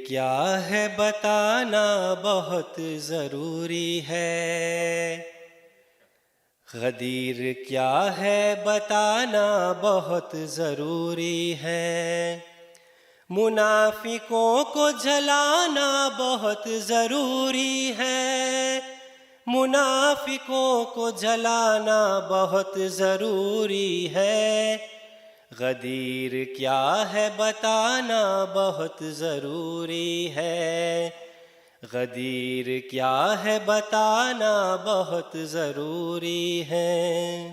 کیا ہے بتانا بہت ضروری ہے، غدیر کیا ہے بتانا بہت ضروری ہے، منافقوں کو جلانا بہت ضروری ہے، منافقوں کو جلانا بہت ضروری ہے، غدیر کیا ہے بتانا بہت ضروری ہے، غدیر کیا ہے بتانا بہت ضروری ہے۔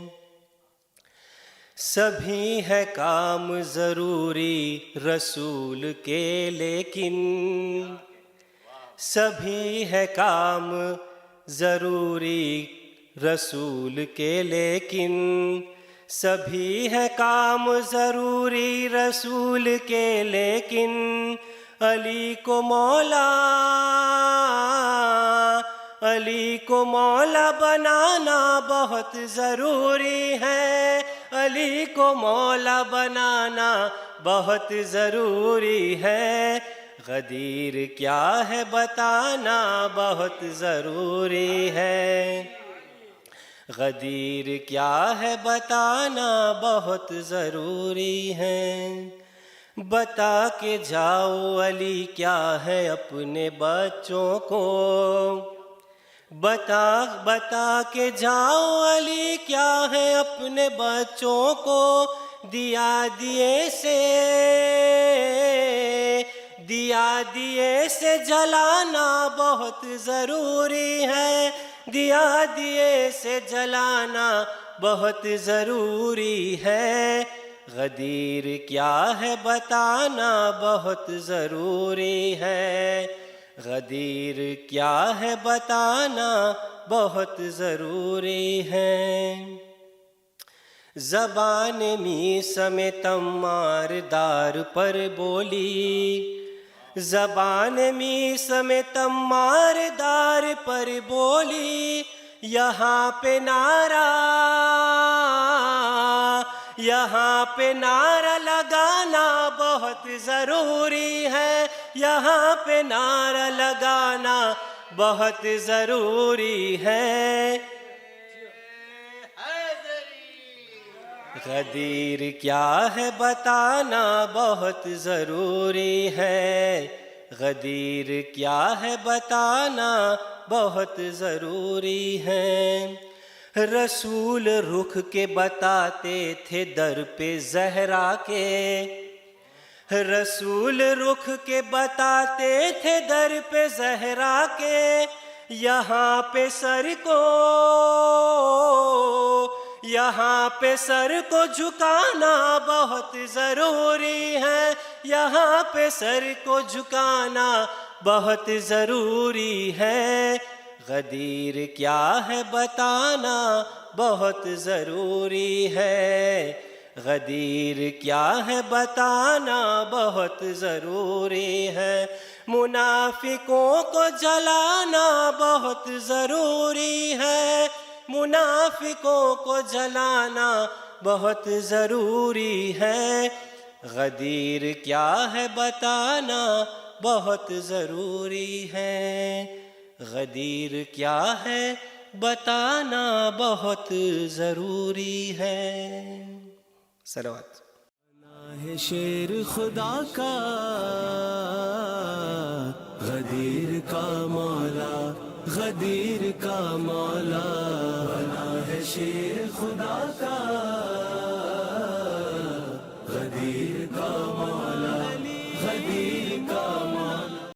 سبھی ہے کام ضروری رسول کے لیکن، سبھی ہے کام ضروری رسول کے لیکن، سبھی ہے کام ضروری رسول کے لیکن، علی کو مولا، علی کو مولا بنانا بہت ضروری ہے، علی کو مولا بنانا بہت ضروری ہے، غدیر کیا ہے بتانا بہت ضروری ہے، غدیر کیا ہے بتانا بہت ضروری ہے، بتا کے جاؤ علی کیا ہے اپنے بچوں کو، بتا کے جاؤ علی کیا ہے اپنے بچوں کو، دیا دیے سے جلانا بہت ضروری ہے، دیا دیے سے جلانا بہت ضروری ہے، غدیر کیا ہے بتانا بہت ضروری ہے، غدیر کیا ہے بتانا بہت ضروری ہے، زبان میثم تمار دار پر بولی، زبان میثم تمار دار پر بولی، یہاں پہ نعرہ لگانا بہت ضروری ہے، یہاں پہ نعرہ لگانا بہت ضروری ہے، غدیر کیا ہے بتانا بہت ضروری ہے، غدیر کیا ہے بتانا بہت ضروری ہے، رسول رخ کے بتاتے تھے در پہ زہرا کے، رسول رخ کے بتاتے تھے در پہ زہرا کے، یہاں پہ سر کو جھکانا بہت ضروری ہے، یہاں پہ سر کو جھکانا بہت ضروری ہے، غدیر کیا ہے بتانا بہت ضروری ہے، غدیر کیا ہے بتانا بہت ضروری ہے، منافقوں کو جلانا بہت ضروری ہے، منافقوں کو جلانا بہت ضروری ہے، غدیر کیا ہے بتانا بہت ضروری ہے، غدیر کیا ہے بتانا بہت ضروری ہے۔ صلوات۔ بنا ہے شیر خدا کا غدیر کا مولا، غدیر کا مولا، بنا ہے شیر خدا کا